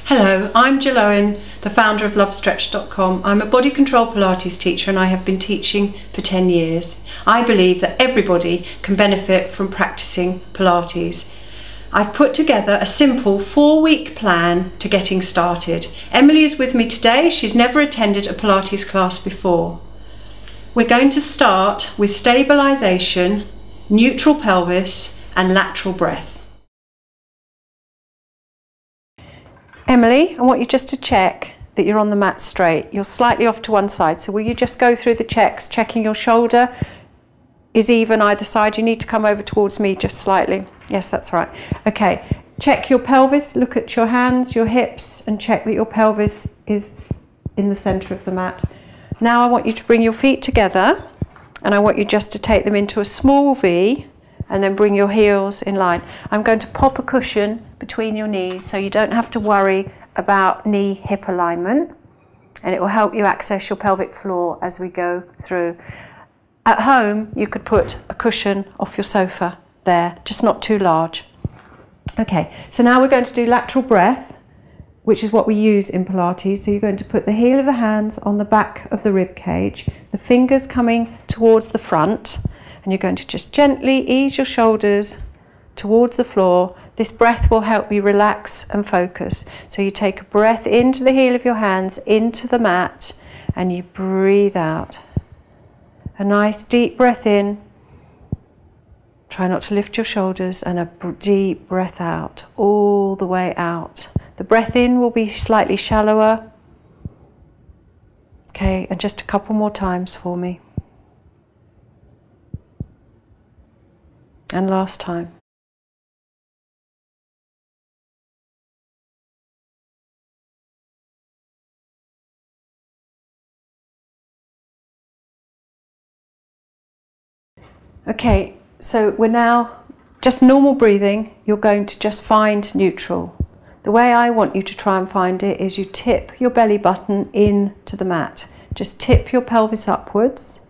Hello, I'm Gill Owen, the founder of Lovestretch.com. I'm a body control Pilates teacher and I have been teaching for 10 years. I believe that everybody can benefit from practicing Pilates. I've put together a simple 4-week plan to getting started. Emily is with me today. She's never attended a Pilates class before. We're going to start with stabilisation, neutral pelvis and lateral breath. Emily, I want you just to check that you're on the mat straight. You're slightly off to one side, so will you just go through the checks, checking your shoulder is even either side. You need to come over towards me just slightly. Yes, that's right. Okay, check your pelvis, look at your hands, your hips, and check that your pelvis is in the centre of the mat. Now I want you to bring your feet together, and I want you just to take them into a small V, and then bring your heels in line. I'm going to pop a cushion between your knees so you don't have to worry about knee-hip alignment, and it will help you access your pelvic floor as we go through. At home, you could put a cushion off your sofa there, just not too large. Okay, so now we're going to do lateral breath, which is what we use in Pilates. So you're going to put the heel of the hands on the back of the rib cage, the fingers coming towards the front, and you're going to just gently ease your shoulders towards the floor. This breath will help you relax and focus. So you take a breath into the heel of your hands, into the mat, and you breathe out. A nice deep breath in. Try not to lift your shoulders, and a deep breath out, all the way out. The breath in will be slightly shallower. Okay, and just a couple more times for me. And last time. Okay, so we're now just normal breathing. You're going to just find neutral. The way I want you to try and find it is you tip your belly button into the mat. Just tip your pelvis upwards.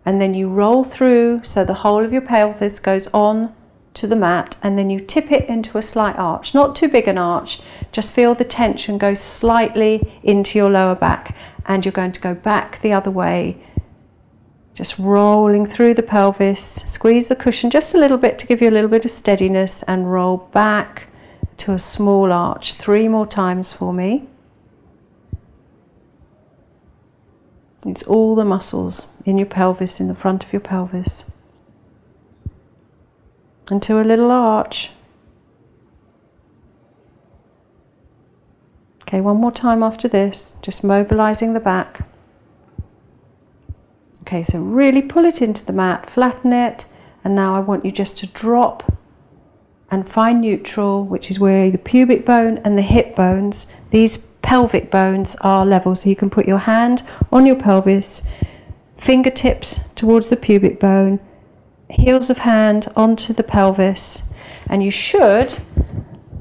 And then you roll through so the whole of your pelvis goes on to the mat, and then you tip it into a slight arch. Not too big an arch, just feel the tension go slightly into your lower back, and you're going to go back the other way, just rolling through the pelvis. Squeeze the cushion just a little bit to give you a little bit of steadiness, and roll back to a small arch. 3 more times for me. It's all the muscles in your pelvis, in the front of your pelvis. Into a little arch. Okay, 1 more time after this, just mobilizing the back. Okay, so really pull it into the mat, flatten it, and now I want you just to drop and find neutral, which is where the pubic bone and the hip bones, these pelvic bones, are level. So you can put your hand on your pelvis, fingertips towards the pubic bone, heels of hand onto the pelvis, and you should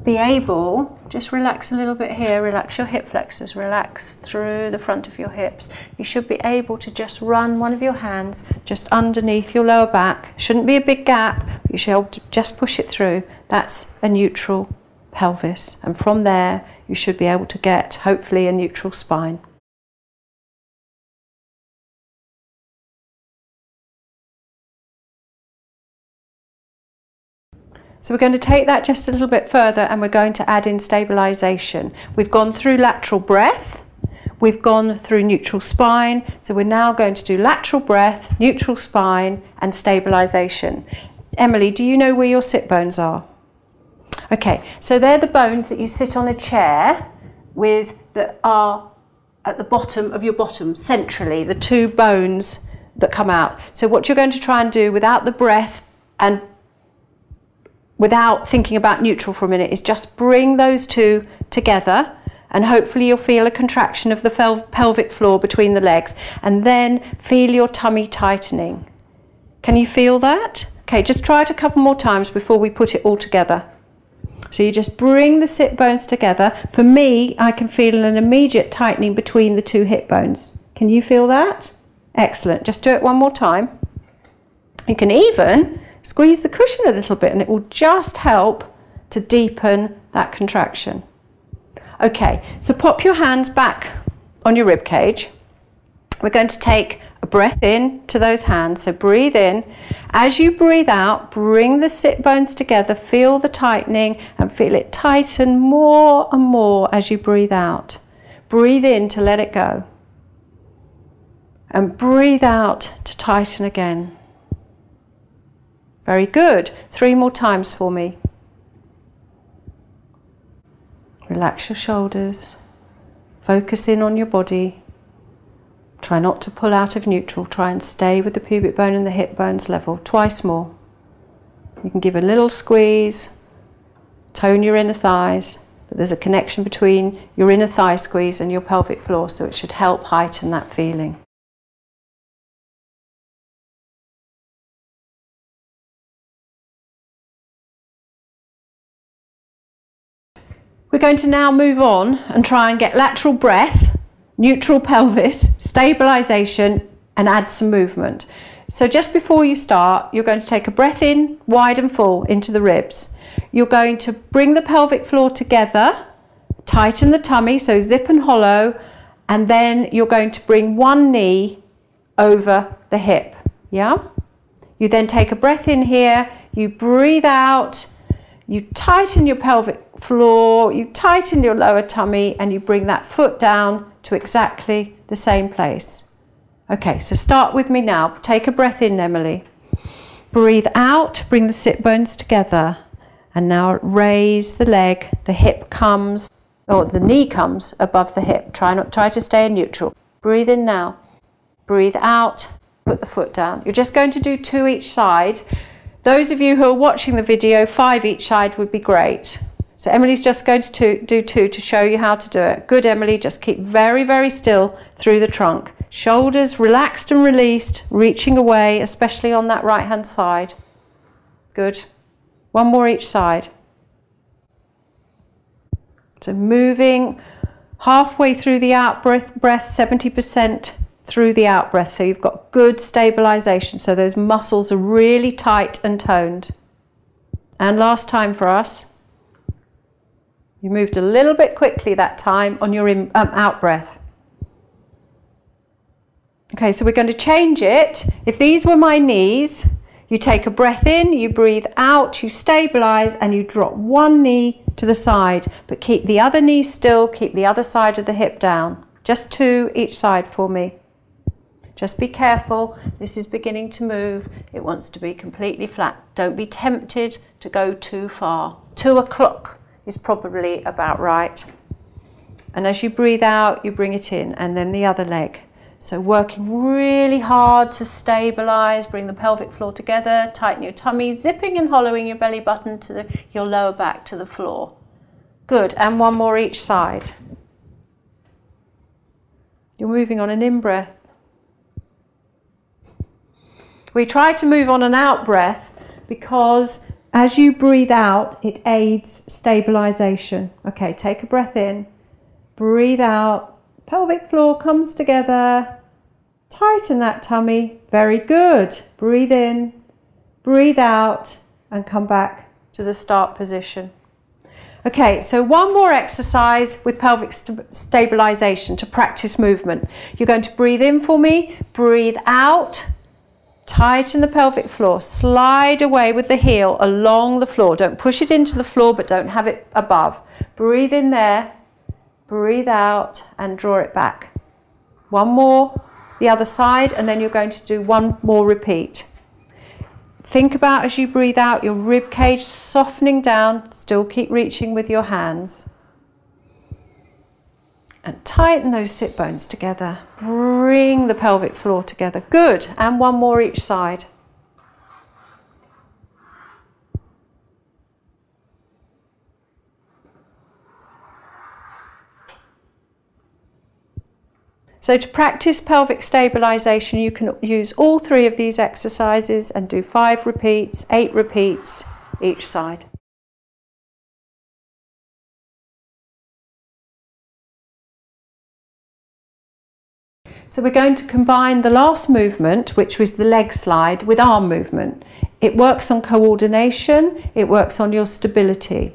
be able, just relax a little bit here, relax your hip flexors, relax through the front of your hips. You should be able to just run one of your hands just underneath your lower back. Shouldn't be a big gap, but you should be able to just push it through. That's a neutral pelvis, and from there you should be able to get hopefully a neutral spine. So we're going to take that just a little bit further, and we're going to add in stabilisation. We've gone through lateral breath, we've gone through neutral spine, so we're now going to do lateral breath, neutral spine and stabilisation. Emily, do you know where your sit bones are? Okay, so they're the bones that you sit on a chair with, that are at the bottom of your bottom, centrally, the 2 bones that come out. So what you're going to try and do without the breath and without thinking about neutral for a minute is just bring those 2 together, and hopefully you'll feel a contraction of the pelvic floor between the legs, and then feel your tummy tightening. Can you feel that? Okay, just try it a couple more times before we put it all together. So you just bring the sit bones together. For me, I can feel an immediate tightening between the 2 hip bones. Can you feel that? Excellent. Just do it 1 more time. You can even squeeze the cushion a little bit, and it will just help to deepen that contraction. Okay, so pop your hands back on your rib cage. We're going to take a breath in to those hands, so breathe in. As you breathe out, bring the sit bones together, feel the tightening and feel it tighten more and more as you breathe out. Breathe in to let it go. And breathe out to tighten again. Very good. 3 more times for me. Relax your shoulders. Focus in on your body. Try not to pull out of neutral. Try and stay with the pubic bone and the hip bones level. Twice more. You can give a little squeeze. Tone your inner thighs. But there's a connection between your inner thigh squeeze and your pelvic floor, so it should help heighten that feeling. We're going to now move on and try and get lateral breath, neutral pelvis, stabilisation, and add some movement. So just before you start, you're going to take a breath in, wide and full, into the ribs. You're going to bring the pelvic floor together, tighten the tummy, so zip and hollow, and then you're going to bring one knee over the hip, yeah? You then take a breath in here, you breathe out, you tighten your pelvic floor, you tighten your lower tummy, and you bring that foot down to exactly the same place. Okay, so start with me now. Take a breath in, Emily. Breathe out, bring the sit bones together, and now raise the leg. The hip comes, or the knee comes above the hip. Try to stay in neutral. Breathe in now. Breathe out, put the foot down. You're just going to do 2 each side. Those of you who are watching the video, 5 each side would be great. So Emily's just going to do 2 to show you how to do it. Good, Emily, just keep very, very still through the trunk. Shoulders relaxed and released, reaching away, especially on that right hand side. Good. 1 more each side. So moving halfway through the out breath, 70% through the out breath. So you've got good stabilization. So those muscles are really tight and toned. And last time for us. You moved a little bit quickly that time on your out breath. Okay, so we're going to change it. If these were my knees, you take a breath in, you breathe out, you stabilize, and you drop 1 knee to the side, but keep the other knee still, keep the other side of the hip down. Just 2 each side for me. Just be careful, this is beginning to move. It wants to be completely flat. Don't be tempted to go too far. 2 o'clock is probably about right. And as you breathe out, you bring it in, and then the other leg. So working really hard to stabilize, bring the pelvic floor together, tighten your tummy, zipping and hollowing your belly button to your lower back to the floor. Good, and 1 more each side. You're moving on an in-breath. We try to move on an out-breath because as you breathe out, it aids stabilization. Okay, take a breath in, breathe out, pelvic floor comes together, tighten that tummy, very good. Breathe in, breathe out, and come back to the start position. Okay, so 1 more exercise with pelvic stabilization to practice movement. You're going to breathe in for me, breathe out, tighten the pelvic floor, slide away with the heel along the floor. Don't push it into the floor, but don't have it above. Breathe in there, breathe out, and draw it back. 1 more, the other side, and then you're going to do 1 more repeat. Think about as you breathe out, your rib cage softening down, still keep reaching with your hands. And tighten those sit bones together. Bring the pelvic floor together. Good. And 1 more each side. So to practice pelvic stabilization, you can use all 3 of these exercises and do 5 repeats, 8 repeats each side. So we're going to combine the last movement, which was the leg slide, with arm movement. It works on coordination, it works on your stability.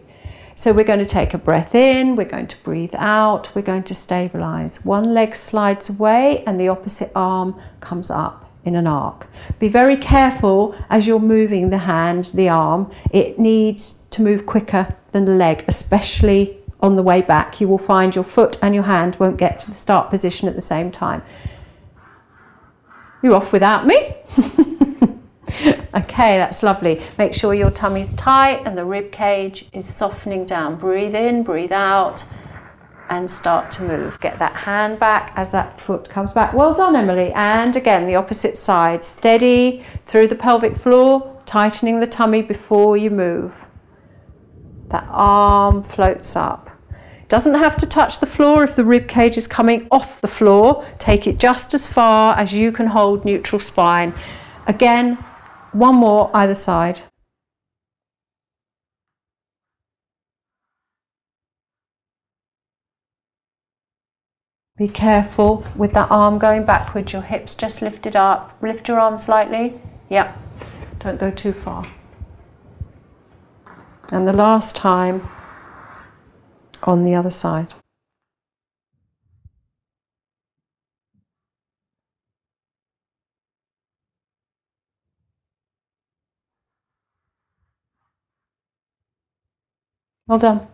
So we're going to take a breath in, we're going to breathe out, we're going to stabilize. One leg slides away and the opposite arm comes up in an arc. Be very careful as you're moving the hand, the arm. It needs to move quicker than the leg, especially on the way back. You will find your foot and your hand won't get to the start position at the same time. You're off without me. Okay, that's lovely. Make sure your tummy's tight and the rib cage is softening down. Breathe in, breathe out, and start to move. Get that hand back as that foot comes back. Well done, Emily. And again, the opposite side. Steady through the pelvic floor, tightening the tummy before you move. That arm floats up. Doesn't have to touch the floor if the rib cage is coming off the floor. Take it just as far as you can hold neutral spine. Again, one more either side. Be careful with that arm going backwards, your hips just lifted up. Lift your arm slightly. Yeah, don't go too far. And the last time on the other side. Well done.